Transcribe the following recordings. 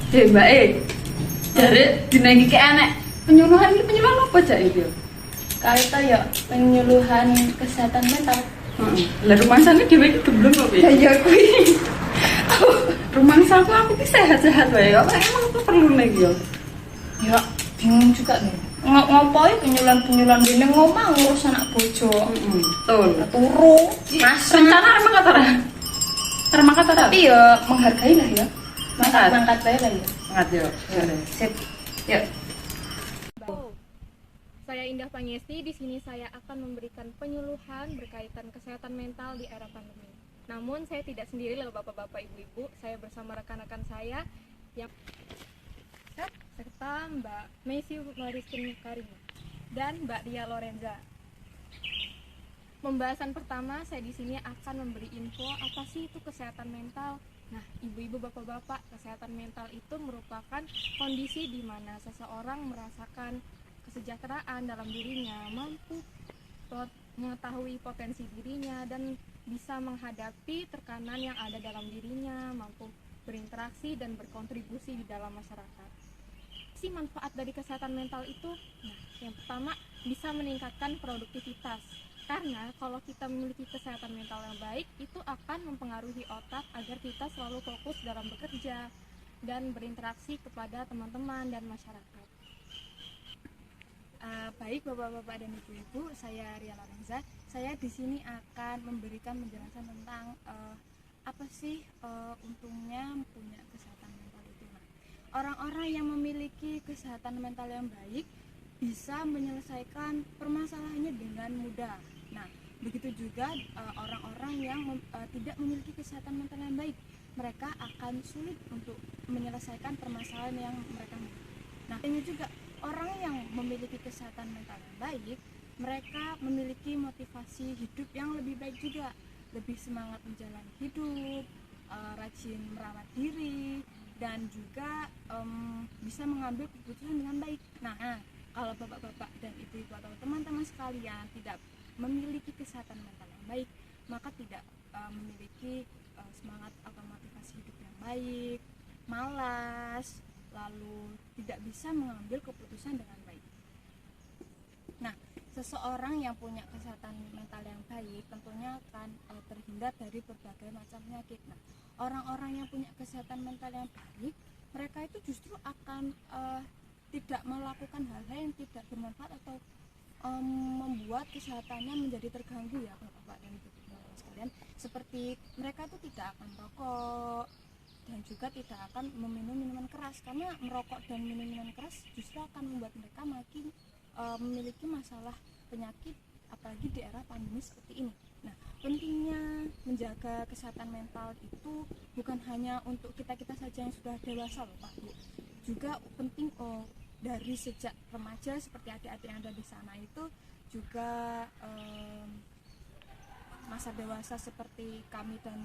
Mbak dari dina iki enek penyuluhan apa aja itu? Kaita ya penyuluhan kesehatan mental. Lah rumangsane dhewe iki gemblung kok piye? Ya kuwi. Rumangsaku aku ki sehat-sehat wae. Kok emang aku perlu nek yo. Ya bingung juga nih. Ngopo penyuluhan dene ngomong ngurus anak bojo. Betul. Turu, Mas, rencana arep mangkat ora? Arep mangkat ora? tapi ya menghargai lah ya. Mangkat. Mangkat bae lah ya. Mangkat yo. Sip. Yuk. Saya Indah Pangesti, di sini saya akan memberikan penyuluhan berkaitan kesehatan mental di era pandemi. Namun saya tidak sendiri loh bapak-bapak ibu-ibu, saya bersama rekan-rekan saya yang serta Mbak Messi Mariskin Karima dan Mbak Ria Lorenza. Pembahasan pertama saya di sini akan memberi info apa sih itu kesehatan mental. Nah, ibu-ibu bapak-bapak, kesehatan mental itu merupakan kondisi di mana seseorang merasakan kesejahteraan dalam dirinya, mampu mengetahui potensi dirinya dan bisa menghadapi tekanan yang ada dalam dirinya, mampu berinteraksi dan berkontribusi di dalam masyarakat. Si manfaat dari kesehatan mental itu, nah, yang pertama bisa meningkatkan produktivitas. Karena kalau kita memiliki kesehatan mental yang baik, itu akan mempengaruhi otak agar kita selalu fokus dalam bekerja dan berinteraksi kepada teman-teman dan masyarakat. Baik bapak-bapak dan ibu-ibu, saya Ria Lorenza. Saya di sini akan memberikan penjelasan tentang apa sih untungnya punya kesehatan mental itu. Nah, orang-orang yang memiliki kesehatan mental yang baik bisa menyelesaikan permasalahannya dengan mudah. Nah, begitu juga orang-orang yang tidak memiliki kesehatan mental yang baik, mereka akan sulit untuk menyelesaikan permasalahan yang mereka miliki. Nah, ini juga orang yang memiliki kesehatan mental yang baik, mereka memiliki motivasi hidup yang lebih baik juga, lebih semangat menjalani hidup, rajin merawat diri, dan juga bisa mengambil keputusan dengan baik. Nah, kalau bapak-bapak dan ibu-ibu atau teman-teman sekalian tidak memiliki kesehatan mental yang baik, maka tidak memiliki semangat atau motivasi hidup yang baik, malas, lalu tidak bisa mengambil keputusan dengan baik. Nah, seseorang yang punya kesehatan mental yang baik tentunya akan terhindar dari berbagai macam penyakit. Nah, orang-orang yang punya kesehatan mental yang baik, mereka itu justru akan tidak melakukan hal-hal yang tidak bermanfaat atau membuat kesehatannya menjadi terganggu ya bapak-bapak dan ibu-ibu sekalian. Seperti mereka itu tidak akan merokok dan juga tidak akan meminum minuman keras, karena merokok dan minum minuman keras justru akan membuat mereka makin memiliki masalah penyakit, apalagi di era pandemi seperti ini. Nah, pentingnya menjaga kesehatan mental itu bukan hanya untuk kita-kita saja yang sudah dewasa loh Pak Bu, juga penting dari sejak remaja seperti adik-adik yang ada di sana itu juga masa dewasa seperti kami dan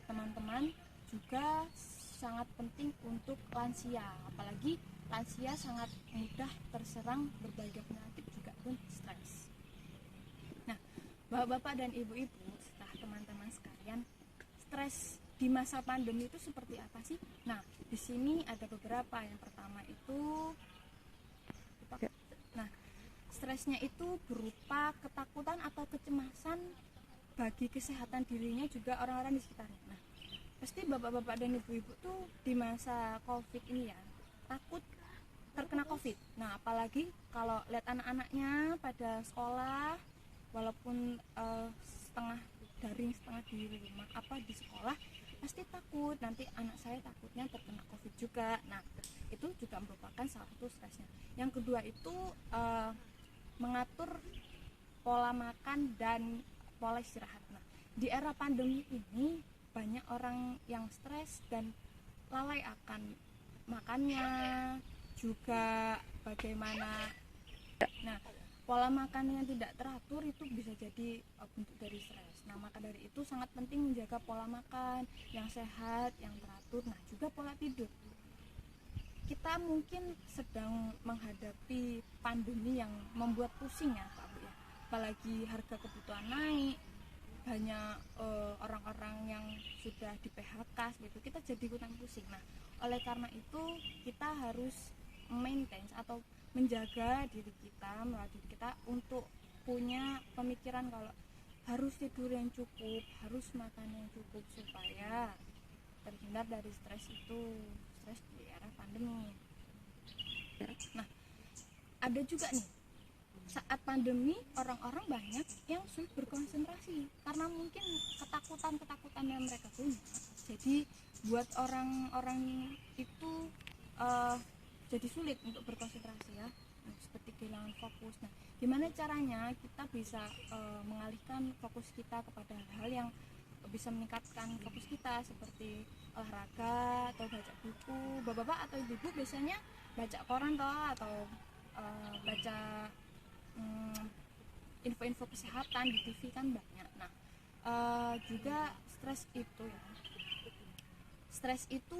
teman-teman juga sangat penting untuk lansia, apalagi lansia sangat mudah terserang berbagai penyakit juga pun stres. Nah, bapak-bapak dan ibu-ibu serta teman-teman sekalian, stres di masa pandemi itu seperti apa sih? Nah, di sini ada beberapa. Yang pertama itu, nah, stresnya itu berupa ketakutan atau kecemasan bagi kesehatan dirinya juga orang-orang di sekitarnya. Nah, pasti bapak-bapak dan ibu-ibu tuh di masa COVID ini ya takut terkena COVID. Nah, apalagi kalau lihat anak-anaknya pada sekolah, walaupun setengah daring setengah di rumah di sekolah, pasti takut nanti anak saya takutnya terkena COVID juga. Nah, itu juga merupakan salah satu stresnya. Yang kedua itu mengatur pola makan dan pola istirahat. Nah, di era pandemi ini banyak orang yang stres dan lalai akan makannya, juga bagaimana. Nah, pola makan yang tidak teratur itu bisa jadi bentuk dari stres. Nah, maka dari itu sangat penting menjaga pola makan yang sehat, yang teratur. Nah, juga pola tidur. Kita mungkin sedang menghadapi pandemi yang membuat pusing ya Pak Bu ya. Apalagi harga kebutuhan naik, banyak orang-orang yang sudah di PHK gitu, kita jadi ikutan pusing. Nah, oleh karena itu kita harus maintain atau menjaga diri kita, merawat diri kita untuk punya pemikiran kalau harus tidur yang cukup, harus makan yang cukup supaya terhindar dari stres di era pandemi. Nah, ada juga nih saat pandemi orang-orang banyak yang sulit berkonsentrasi karena mungkin ketakutan yang mereka punya. Jadi buat orang-orang itu jadi sulit untuk berkonsentrasi ya, seperti kehilangan fokus. Nah, gimana caranya kita bisa mengalihkan fokus kita kepada hal yang bisa meningkatkan fokus kita, seperti olahraga atau baca buku. Bapak-bapak atau ibu-ibu biasanya baca koran atau baca info-info kesehatan di TV kan banyak. Nah, juga stres itu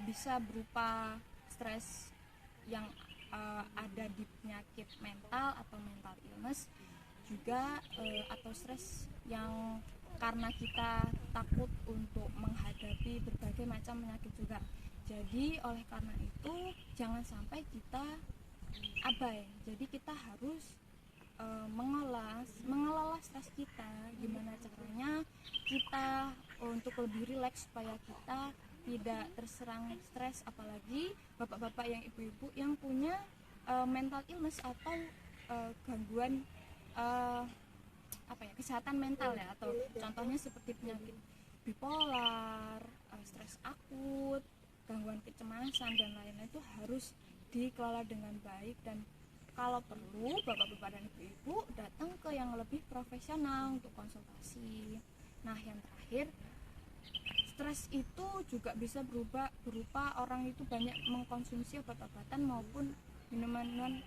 bisa berupa stres yang ada di penyakit mental atau mental illness juga, atau stres yang karena kita takut untuk menghadapi berbagai macam penyakit juga. Jadi oleh karena itu jangan sampai kita abai. Jadi kita harus mengelola stres kita. Gimana caranya kita untuk lebih rileks supaya kita tidak terserang stres, apalagi bapak-bapak yang ibu-ibu yang punya mental illness atau gangguan kesehatan mental ya, atau contohnya seperti penyakit bipolar, stres akut, gangguan kecemasan dan lain-lain, itu harus dikelola dengan baik, dan kalau perlu bapak-bapak dan ibu-ibu datang ke yang lebih profesional untuk konsultasi. Nah, yang terakhir, stres itu juga bisa berupa orang itu banyak mengkonsumsi obat-obatan maupun minuman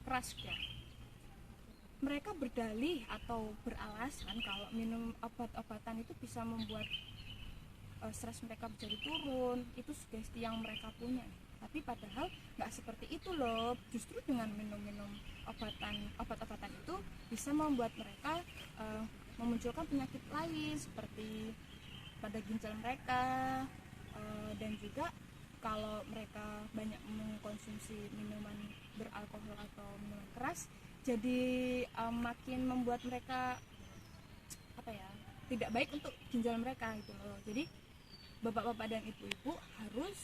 keras ya. Mereka berdalih atau beralasan kalau minum obat-obatan itu bisa membuat stres mereka menjadi turun. Itu sugesti yang mereka punya. Tapi padahal nggak seperti itu loh. Justru dengan minum obat-obatan itu bisa membuat mereka memunculkan penyakit lain seperti pada ginjal mereka, dan juga kalau mereka banyak mengkonsumsi minuman beralkohol atau minuman keras, jadi makin membuat mereka tidak baik untuk ginjal mereka gitu loh. Jadi bapak-bapak dan ibu-ibu harus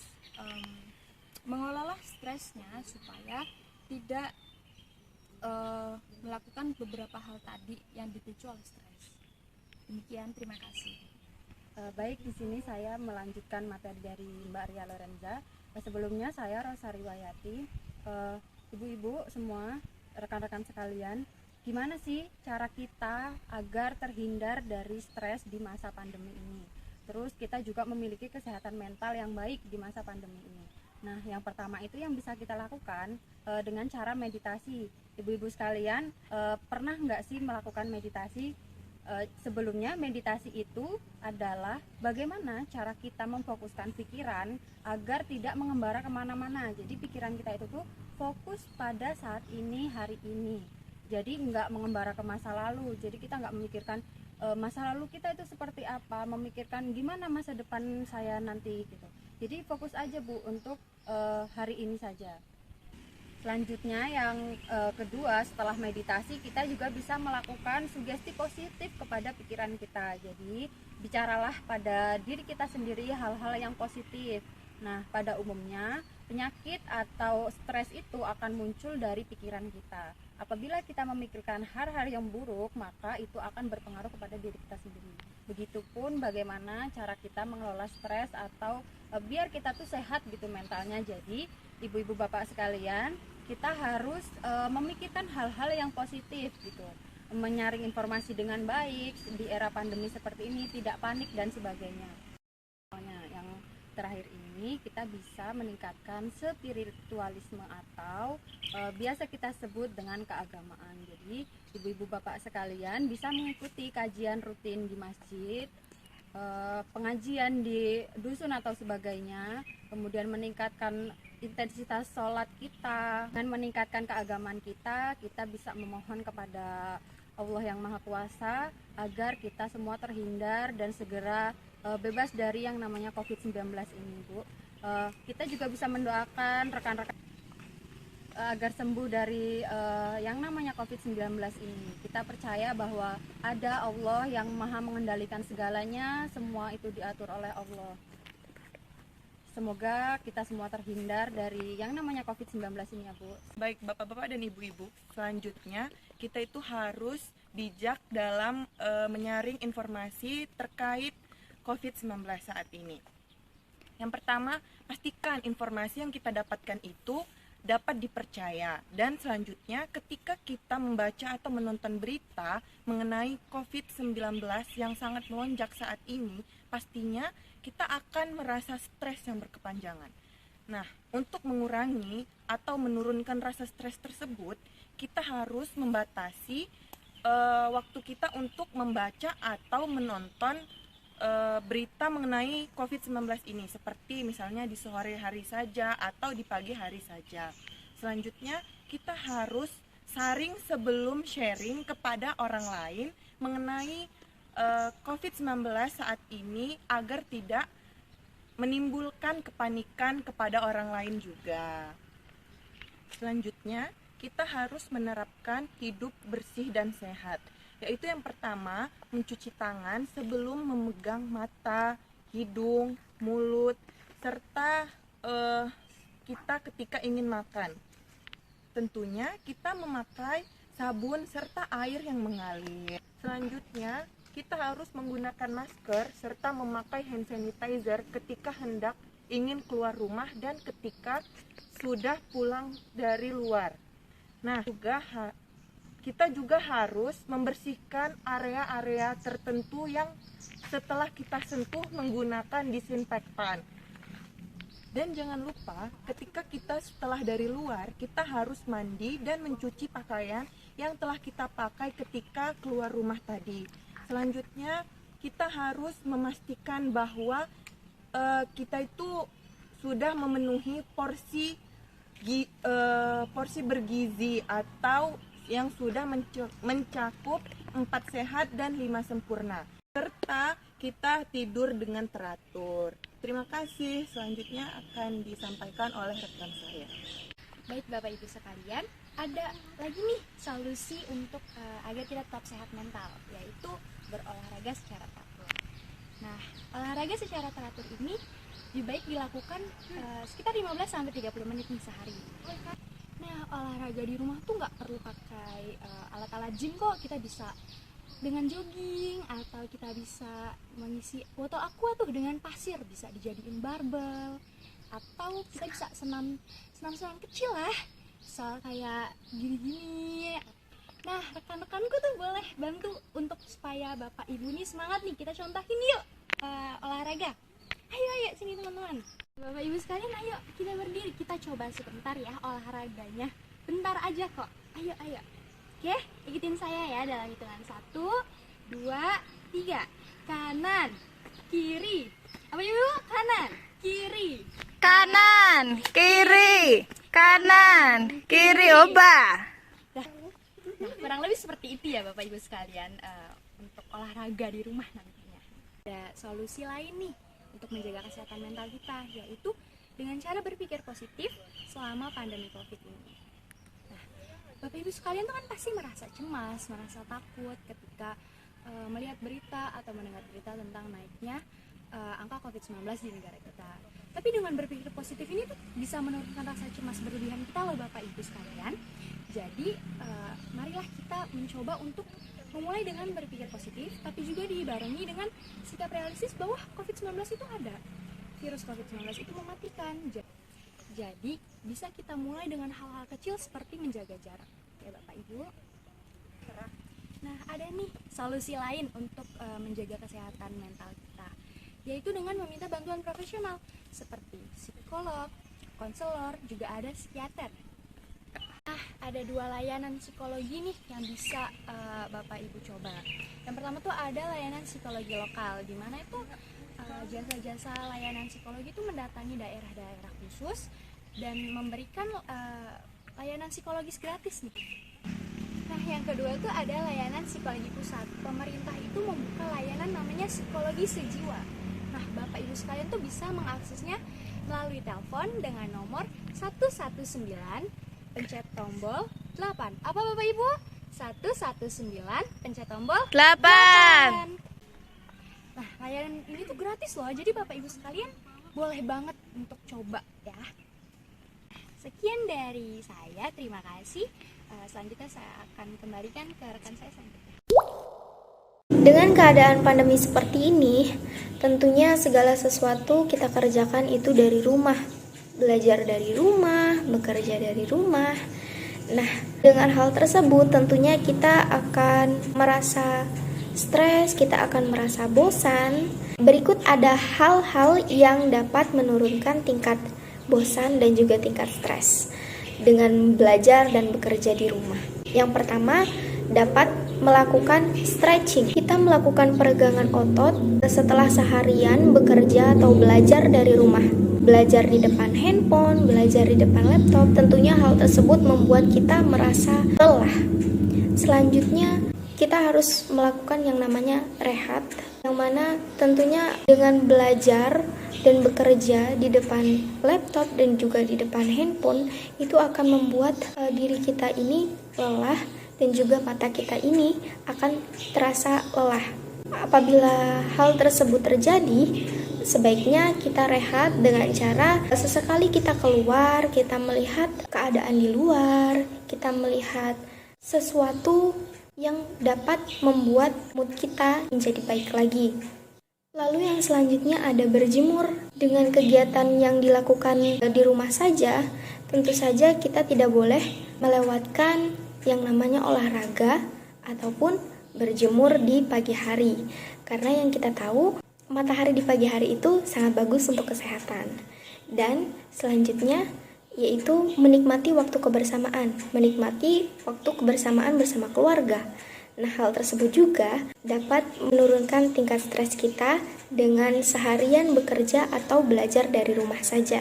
mengelola stresnya supaya tidak melakukan beberapa hal tadi yang dipicu oleh stres. Demikian, terima kasih. Baik, di sini saya melanjutkan materi dari Mbak Ria Lorenza. Sebelumnya saya Rosa Riwayati. Ibu-ibu semua, rekan-rekan sekalian, gimana sih cara kita agar terhindar dari stres di masa pandemi ini? Terus kita juga memiliki kesehatan mental yang baik di masa pandemi ini. Nah, yang pertama itu yang bisa kita lakukan dengan cara meditasi. Ibu-ibu sekalian, pernah nggak sih melakukan meditasi? Sebelumnya, meditasi itu adalah bagaimana cara kita memfokuskan pikiran agar tidak mengembara kemana-mana. Jadi pikiran kita itu tuh fokus pada saat ini, hari ini. Jadi nggak mengembara ke masa lalu. Jadi kita nggak memikirkan masa lalu kita itu seperti apa, memikirkan gimana masa depan saya nanti gitu. Jadi fokus aja Bu untuk hari ini saja. Selanjutnya yang kedua, setelah meditasi kita juga bisa melakukan sugesti positif kepada pikiran kita. Jadi bicaralah pada diri kita sendiri hal-hal yang positif. Nah, pada umumnya penyakit atau stres itu akan muncul dari pikiran kita. Apabila kita memikirkan hal-hal yang buruk, maka itu akan berpengaruh kepada diri kita sendiri. Begitupun bagaimana cara kita mengelola stres atau biar kita tuh sehat gitu mentalnya. Jadi ibu-ibu bapak sekalian, kita harus memikirkan hal-hal yang positif gitu, menyaring informasi dengan baik di era pandemi seperti ini, tidak panik dan sebagainya. Yang terakhir ini kita bisa meningkatkan spiritualisme atau biasa kita sebut dengan keagamaan. Jadi ibu-ibu bapak sekalian bisa mengikuti kajian rutin di masjid, pengajian di dusun atau sebagainya, kemudian meningkatkan intensitas sholat kita. Dengan meningkatkan keagamaan kita bisa memohon kepada Allah yang Maha Kuasa agar kita semua terhindar dan segera bebas dari yang namanya COVID-19 ini, Bu. Kita juga bisa mendoakan rekan-rekan agar sembuh dari yang namanya COVID-19 ini. Kita percaya bahwa ada Allah yang Maha mengendalikan segalanya, semua itu diatur oleh Allah. Semoga kita semua terhindar dari yang namanya COVID-19 ini ya, Bu. Baik Bapak-bapak dan Ibu-ibu, selanjutnya kita itu harus bijak dalam menyaring informasi terkait COVID-19 saat ini. Yang pertama, pastikan informasi yang kita dapatkan itu dapat dipercaya. Dan selanjutnya, ketika kita membaca atau menonton berita mengenai COVID-19 yang sangat melonjak saat ini, pastinya kita akan merasa stres yang berkepanjangan. Nah, untuk mengurangi atau menurunkan rasa stres tersebut, kita harus membatasi waktu kita untuk membaca atau menonton berita mengenai COVID-19 ini, seperti misalnya di sore hari saja atau di pagi hari saja. Selanjutnya, kita harus saring sebelum sharing kepada orang lain mengenai COVID-19 saat ini agar tidak menimbulkan kepanikan kepada orang lain juga. Selanjutnya, kita harus menerapkan hidup bersih dan sehat. Yaitu yang pertama, mencuci tangan sebelum memegang mata, hidung, mulut, serta kita ketika ingin makan. Tentunya kita memakai sabun serta air yang mengalir. Selanjutnya, kita harus menggunakan masker serta memakai hand sanitizer ketika hendak ingin keluar rumah dan ketika sudah pulang dari luar. Nah, kita juga harus membersihkan area-area tertentu yang setelah kita sentuh menggunakan disinfektan. Dan jangan lupa, ketika kita setelah dari luar, kita harus mandi dan mencuci pakaian yang telah kita pakai ketika keluar rumah tadi. Selanjutnya, kita harus memastikan bahwa kita itu sudah memenuhi porsi bergizi atau yang sudah mencakup 4 sehat dan 5 sempurna, serta kita tidur dengan teratur. Terima kasih. Selanjutnya akan disampaikan oleh rekan saya. Baik Bapak Ibu sekalian, ada lagi nih solusi untuk agar kita tetap sehat mental, yaitu berolahraga secara teratur. Nah, olahraga secara teratur ini lebih baik dilakukan sekitar 15-30 menit nih sehari. Nah, olahraga di rumah tuh nggak perlu pakai alat-alat gym kok. Kita bisa dengan jogging, atau kita bisa mengisi botol aqua tuh dengan pasir, bisa dijadiin barbel, atau kita bisa senam kecil lah, misal kayak gini-gini. Nah, rekan-rekanku tuh boleh bantu untuk supaya Bapak Ibu nih semangat nih. Kita contohin yuk olahraga. Ayo sini teman-teman. Bapak Ibu sekalian, ayo kita berdiri. Kita coba sebentar ya olahraganya. Bentar aja kok. Ayo. Oke, ikutin saya ya dalam hitungan 1, 2, 3. Kanan, kiri. Apa Ibu? Kanan, kiri. Kanan, kiri, kanan, kiri, obah. Nah, kurang lebih seperti itu ya Bapak Ibu sekalian untuk olahraga di rumah nantinya. Ada solusi lain nih untuk menjaga kesehatan mental kita, yaitu dengan cara berpikir positif selama pandemi COVID ini. Nah, Bapak Ibu sekalian tuh kan pasti merasa cemas, merasa takut ketika melihat berita atau mendengar berita tentang naiknya angka COVID-19 di negara kita. Tapi dengan berpikir positif ini tuh bisa menurunkan rasa cemas berlebihan kita loh Bapak Ibu sekalian. Jadi marilah kita mencoba untuk memulai dengan berpikir positif, tapi juga dibarengi dengan sikap realistis bahwa COVID-19 itu ada. Virus COVID-19 itu mematikan. Jadi bisa kita mulai dengan hal-hal kecil seperti menjaga jarak. Ya Bapak Ibu. Nah, ada nih solusi lain untuk menjaga kesehatan mental kita, yaitu dengan meminta bantuan profesional seperti psikolog, konselor, juga ada psikiater. Nah, ada 2 layanan psikologi nih yang bisa Bapak Ibu coba. Yang pertama tuh ada layanan psikologi lokal, di mana itu jasa-jasa layanan psikologi itu mendatangi daerah-daerah khusus dan memberikan layanan psikologis gratis nih. Nah, yang kedua tuh ada layanan psikologi pusat. Pemerintah itu membuka layanan namanya psikologi sejiwa. Nah, Bapak Ibu sekalian tuh bisa mengaksesnya melalui telepon dengan nomor 119 pencet tombol 8. Apa Bapak Ibu? 119 pencet tombol 8. Nah, layanan ini tuh gratis loh. Jadi Bapak Ibu sekalian boleh banget untuk coba ya. Sekian dari saya, terima kasih. Selanjutnya saya akan kembalikan ke rekan saya selanjutnya. Dengan keadaan pandemi seperti ini, tentunya segala sesuatu kita kerjakan itu dari rumah. Belajar dari rumah, bekerja dari rumah. Nah, dengan hal tersebut tentunya kita akan merasa stres, kita akan merasa bosan. Berikut ada hal-hal yang dapat menurunkan tingkat bosan dan juga tingkat stres dengan belajar dan bekerja di rumah. Yang pertama, dapat melakukan stretching. Kita melakukan peregangan otot setelah seharian bekerja atau belajar dari rumah. Belajar di depan handphone, belajar di depan laptop, tentunya hal tersebut membuat kita merasa lelah. Selanjutnya, kita harus melakukan yang namanya rehat, yang mana tentunya dengan belajar dan bekerja di depan laptop dan juga di depan handphone itu akan membuat diri kita ini lelah dan juga mata kita ini akan terasa lelah. Apabila hal tersebut terjadi, sebaiknya kita rehat dengan cara sesekali kita keluar, kita melihat keadaan di luar, kita melihat sesuatu yang dapat membuat mood kita menjadi baik lagi. Lalu yang selanjutnya ada berjemur. Dengan kegiatan yang dilakukan di rumah saja, tentu saja kita tidak boleh melewatkan yang namanya olahraga ataupun berjemur di pagi hari. Karena yang kita tahu, matahari di pagi hari itu sangat bagus untuk kesehatan. Dan selanjutnya yaitu menikmati waktu kebersamaan, menikmati waktu kebersamaan bersama keluarga. Nah, hal tersebut juga dapat menurunkan tingkat stres kita dengan seharian bekerja atau belajar dari rumah saja.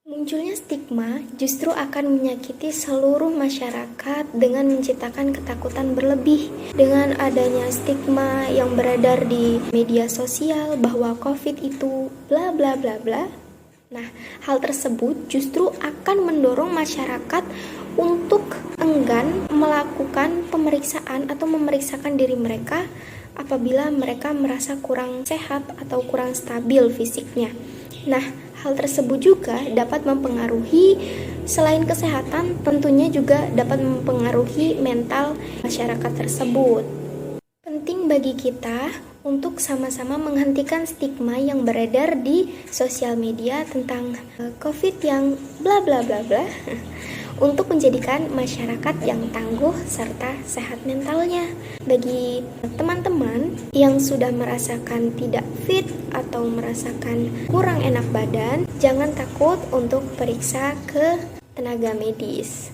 Munculnya stigma justru akan menyakiti seluruh masyarakat dengan menciptakan ketakutan berlebih. Dengan adanya stigma yang beredar di media sosial bahwa COVID itu bla bla bla bla. Nah, hal tersebut justru akan mendorong masyarakat untuk enggan melakukan pemeriksaan atau memeriksakan diri mereka apabila mereka merasa kurang sehat atau kurang stabil fisiknya. Nah, hal tersebut juga dapat mempengaruhi selain kesehatan, tentunya juga dapat mempengaruhi mental masyarakat tersebut. Penting bagi kita untuk sama-sama menghentikan stigma yang beredar di sosial media tentang COVID yang bla bla bla bla untuk menjadikan masyarakat yang tangguh serta sehat mentalnya. Bagi teman-teman yang sudah merasakan tidak fit atau merasakan kurang enak badan, jangan takut untuk periksa ke tenaga medis.